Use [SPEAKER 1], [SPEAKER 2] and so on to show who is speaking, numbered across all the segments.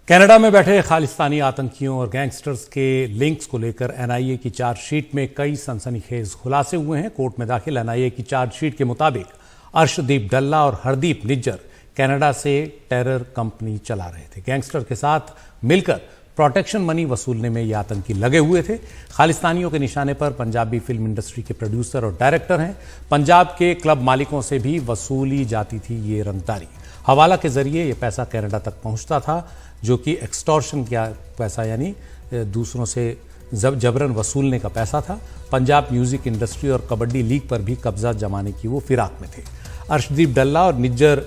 [SPEAKER 1] Canada में बैठे खालिस्तानी आतंकियों और गैंगस्टर्स के लिंक्स को लेकर एनआईए की चार्जशीट में कई सनसनीखेज खुलासे हुए हैं। कोर्ट में दाखिल एनआईए की चार्जशीट के मुताबिक अर्शदीप डल्ला और हरदीप निज्जर कनाडा से टेरर कंपनी चला रहे थे। गैंगस्टर के साथ मिलकर प्रोटेक्शन मनी वसूलने में ये आतंकी लगे हुए थे। खालिस्तानियों के निशाने पर पंजाबी फिल्म इंडस्ट्री के प्रोड्यूसर और डायरेक्टर हैं। पंजाब के क्लब मालिकों से भी वसूली जाती थी ये रंगदारी। हवाला के जरिए ये पैसा कनाडा तक पहुंचता था, जो कि एक्सटॉर्शन का पैसा यानी दूसरों से जबरन वसूलने का पैसा था। पंजाब म्यूजिक इंडस्ट्री और कबड्डी लीग पर भी कब्जा जमाने की वो फिराक में थे। अर्शदीप डल्ला और निज्जर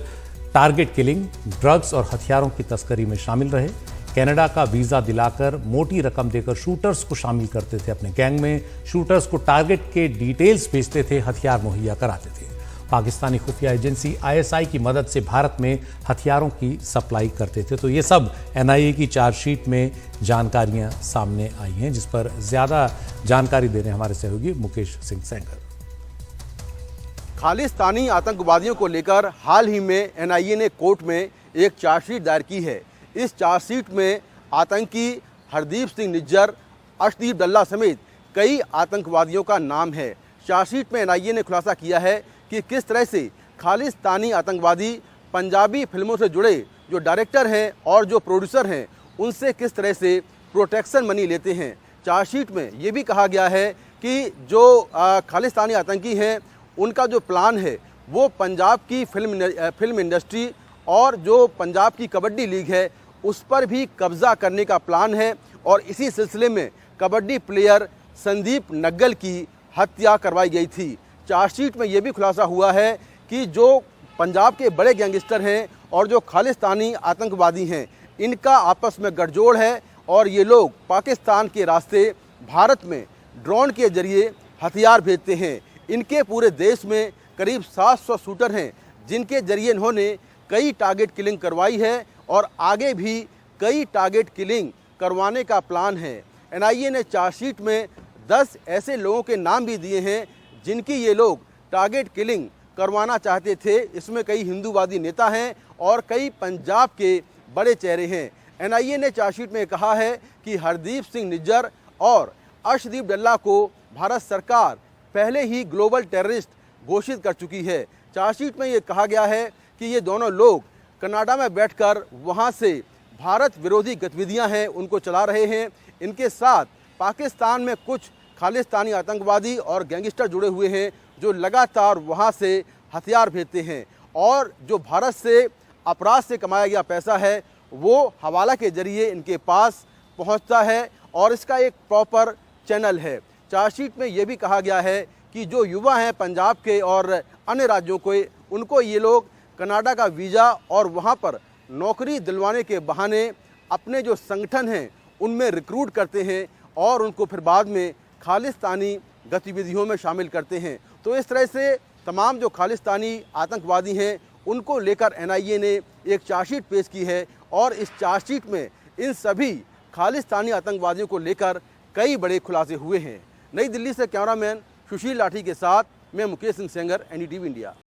[SPEAKER 1] टारगेट किलिंग, ड्रग्स और हथियारों की तस्करी में शामिल रहे। कनाडा का वीजा दिलाकर मोटी रकम देकर शूटर्स को शामिल करते थे अपने गैंग में। शूटर्स को टारगेट के डिटेल्स भेजते थे, हथियार मुहैया कराते थे। पाकिस्तानी खुफिया एजेंसी आईएसआई की मदद से भारत में हथियारों की सप्लाई करते थे। तो ये सब एनआईए की चार्जशीट में जानकारियां सामने आई हैं, जिस पर ज्यादा जानकारी दे रहे हैं हमारे सहयोगी मुकेश सिंह सेंगर।
[SPEAKER 2] खालिस्तानी आतंकवादियों को लेकर हाल ही में एनआईए ने कोर्ट में एक चार्जशीट दायर की है। इस चार्जशीट में आतंकी हरदीप सिंह निज्जर, अर्शदीप डल्ला समेत कई आतंकवादियों का नाम है। चार्जशीट में एनआईए ने खुलासा किया है कि किस तरह से खालिस्तानी आतंकवादी पंजाबी फिल्मों से जुड़े जो डायरेक्टर हैं और जो प्रोड्यूसर हैं, उनसे किस तरह से प्रोटेक्शन मनी लेते हैं। चार्जशीट में ये भी कहा गया है कि जो खालिस्तानी आतंकी हैं, उनका जो प्लान है वो पंजाब की फिल्म इंडस्ट्री और जो पंजाब की कबड्डी लीग है उस पर भी कब्जा करने का प्लान है। और इसी सिलसिले में कबड्डी प्लेयर संदीप नग्गल की हत्या करवाई गई थी। चार्जशीट में यह भी खुलासा हुआ है कि जो पंजाब के बड़े गैंगस्टर हैं और जो खालिस्तानी आतंकवादी हैं, इनका आपस में गठजोड़ है और ये लोग पाकिस्तान के रास्ते भारत में ड्रोन के जरिए हथियार भेजते हैं। इनके पूरे देश में करीब 700 शूटर हैं, जिनके जरिए इन्होंने कई टारगेट किलिंग करवाई है और आगे भी कई टारगेट किलिंग करवाने का प्लान है। एनआईए ने चार्जशीट में 10 ऐसे लोगों के नाम भी दिए हैं जिनकी ये लोग टारगेट किलिंग करवाना चाहते थे। इसमें कई हिंदूवादी नेता हैं और कई पंजाब के बड़े चेहरे हैं। एनआईए ने चार्जशीट में कहा है कि हरदीप सिंह निज्जर और अर्शदीप डल्ला को भारत सरकार पहले ही ग्लोबल टेररिस्ट घोषित कर चुकी है। चार्जशीट में ये कहा गया है कि ये दोनों लोग कनाडा में बैठकर वहाँ से भारत विरोधी गतिविधियाँ हैं उनको चला रहे हैं। इनके साथ पाकिस्तान में कुछ खालिस्तानी आतंकवादी और गैंगस्टर जुड़े हुए हैं जो लगातार वहाँ से हथियार भेजते हैं। और जो भारत से अपराध से कमाया गया पैसा है वो हवाला के जरिए इनके पास पहुँचता है और इसका एक प्रॉपर चैनल है। चार्जशीट में ये भी कहा गया है कि जो युवा हैं पंजाब के और अन्य राज्यों के, उनको ये लोग कनाडा का वीज़ा और वहाँ पर नौकरी दिलवाने के बहाने अपने जो संगठन हैं उनमें रिक्रूट करते हैं और उनको फिर बाद में खालिस्तानी गतिविधियों में शामिल करते हैं। तो इस तरह से तमाम जो खालिस्तानी आतंकवादी हैं उनको लेकर एनआईए ने एक चार्जशीट पेश की है और इस चार्जशीट में इन सभी खालिस्तानी आतंकवादियों को लेकर कई बड़े खुलासे हुए हैं। नई दिल्ली से कैमरामैन सुशील लाठी के साथ मैं मुकेश सिंह सेंगर, एनडीटीवी इंडिया।